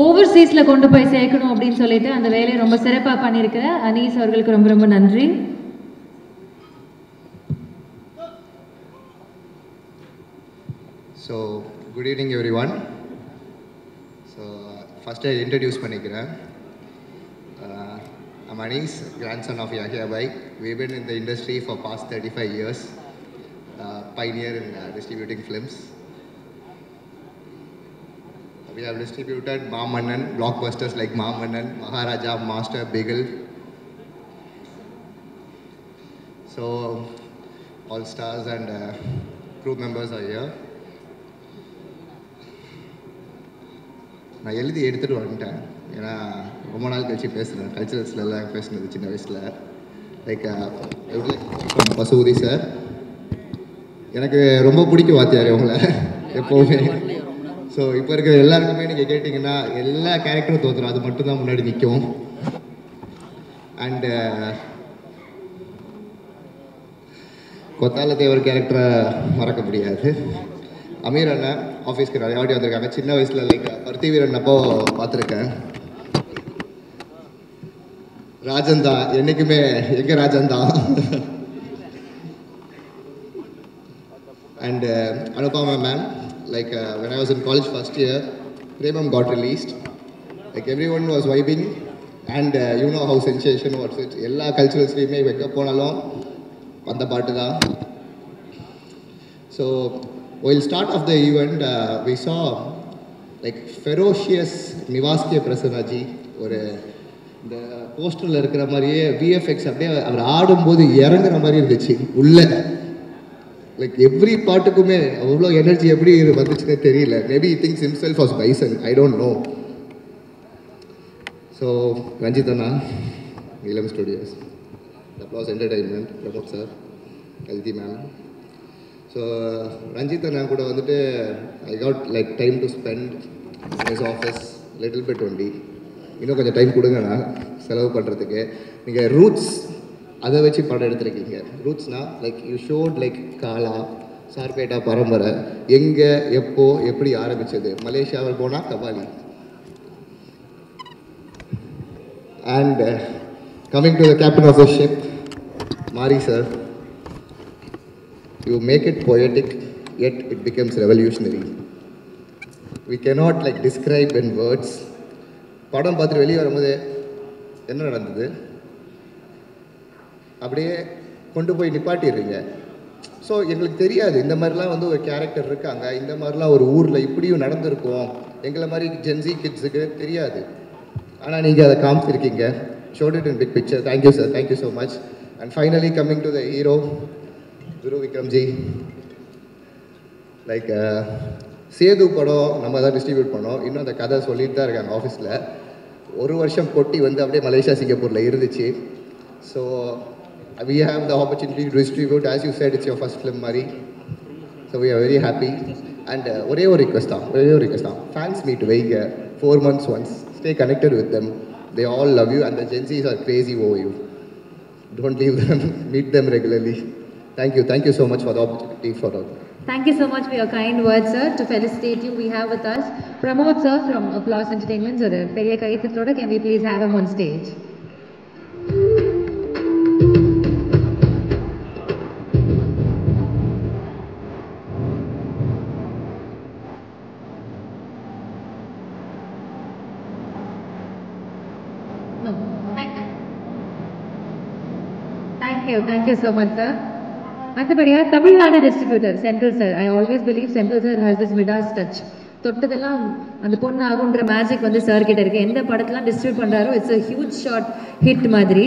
ஓவர்சீஸில் கொண்டு போய் சேர்க்கணும் அப்படின்னு சொல்லிட்டு அந்த வேலையை ரொம்ப சிறப்பாக பண்ணியிருக்கிற அனீஸ் அவர்களுக்கு ரொம்ப ரொம்ப நன்றி. So, good evening everyone. So, first I introduce பண்ணிக்கிறேன். I'm Anis, grandson of Yahya Bhai. We've been in the industry for past 35 years. Pioneer in distributing films. We have distributed Mamannan, blockbusters like Mamannan, Maharaja, Master, Beagle. So, all stars and crew members are here. நான் எழுதி எடுத்துகிட்டு வந்துட்டேன். ஏன்னா ரொம்ப நாள் கழிச்சு பேசுகிறேன். கல்ச்சுரல்ஸில் எல்லாம் பேசுனது சின்ன வயசில். லைக் பசுபதி சார் எனக்கு ரொம்ப பிடிக்கும் வாத்தியார் உங்களை எப்போவுமே. ஸோ இப்போ இருக்கிற எல்லாருக்குமே நீங்கள் கேட்டிங்கன்னா எல்லா கேரக்டரும் தோற்றுரும், அது மட்டும்தான் முன்னாடி நிற்கும். அண்டு கொத்தால தேவர் கேரக்டரை மறக்க முடியாது. அமீர் அண்ணன் ஆஃபீஸ்க்கு நிறைய வாட்டி வந்திருக்காங்க. சின்ன வயசில் லைக் பருத்தி வீரன் அப்போ பார்த்துருக்கேன். ராஜன் தான் என்றைக்குமே எங்கள் ராஜன் தான். And Anupama ma'am, like when I was in college first year, Premam got released. Like everyone was vibing and you know how sensation was it. எல்லா கல்ச்சுரல்ஸ்லையுமே வைக்க போனாலும் அந்த பாட்டு தான். So while start of the event we saw like ferocious Nivas K Prasannaji. ஒரு இந்த போஸ்டரில் இருக்கிற மாதிரியே விஎஃப்எக்ஸ் அப்படியே அவர் ஆடும்போது இறங்குற மாதிரி இருந்துச்சு உள்ள. லைக் எவ்ரி பாட்டுக்குமே அவ்வளோ எனர்ஜி எப்படி வந்துச்சுன்னே தெரியல. Maybe things himself was Bison, I don't know. So Ranjith அண்ணா, Neelam studios, applause entertainment, Pramod sir, கல்தி மேம். ஸோ ரஞ்சித் அண்ணா கூட வந்துட்டு I got like time to spend is office little bit only. இன்னும் கொஞ்சம் டைம் கொடுங்கண்ணா செலவு பண்ணுறதுக்கு. நீங்கள் ரூட்ஸ் அதை வச்சு படம் எடுத்திருக்கீங்க. ரூட்ஸ்னா like you shot like Kaala, Sarpatta Parambarai எங்கே எப்போ எப்படி ஆரம்பித்தது. மலேசியாவில் போனால் Kabali. And coming to the captain of the ship Mari sir, you make it poetic yet it becomes revolutionary. We cannot like describe in words. படம் பார்த்துட்டு வெளியே வரும்போது என்ன நடந்தது அப்படியே கொண்டு போய் நிப்பாட்டிடுறீங்க. ஸோ எங்களுக்கு தெரியாது இந்த மாதிரிலாம் வந்து ஒரு கேரக்டர் இருக்காங்க, இந்த மாதிரிலாம் ஒரு ஊரில் இப்படியும் நடந்திருக்கும், எங்களை மாதிரி ஜென்சி கிட்ஸுக்கு தெரியாது. ஆனால் நீங்கள் அதை காமிச்சிருக்கீங்க. Shot it in big picture. Thank you sir, thank you so much. And finally coming to the hero குரு விக்ரம்ஜி. லைக் சேது படம் நம்ம தான் டிஸ்ட்ரிபியூட் பண்ணோம். இன்னும் அந்த கதை சொல்லிட்டு தான் இருக்காங்க ஆஃபீஸில். ஒரு வருஷம் கொட்டி வந்து அப்படியே மலேசியா சிங்கப்பூரில் இருந்துச்சு. So we have the opportunity to distribute. As you said, it's your first film, Mari. So we are very happy. And ஒரே ஒரு request தான். Fans meet வைங்க 4 months once. Stay connected with them. They all love you and the Gen Zs are crazy over you. Don't leave them. Meet them regularly. Thank you so much for the opportunity for all. Thank you so much for your kind words, sir. To felicitate you, we have with us Pramod sir from Applause Entertainment. So, பெரிய கைத்தட்டோட can we please have him on stage? Thank you so much, sir. அடுத்தபடியாக Tamil Nadu distributor central sir. I always believe central sir has this Midas touch. தொட்டதெல்லாம் அந்த பொண்ணு ஆகுன்ற magic வந்து sir கிட்ட இருக்கு. எந்த படத்தெல்லாம் டிஸ்ட்ரிபியூட் பண்ணுறாரோ it's a huge shot hit மாதிரி.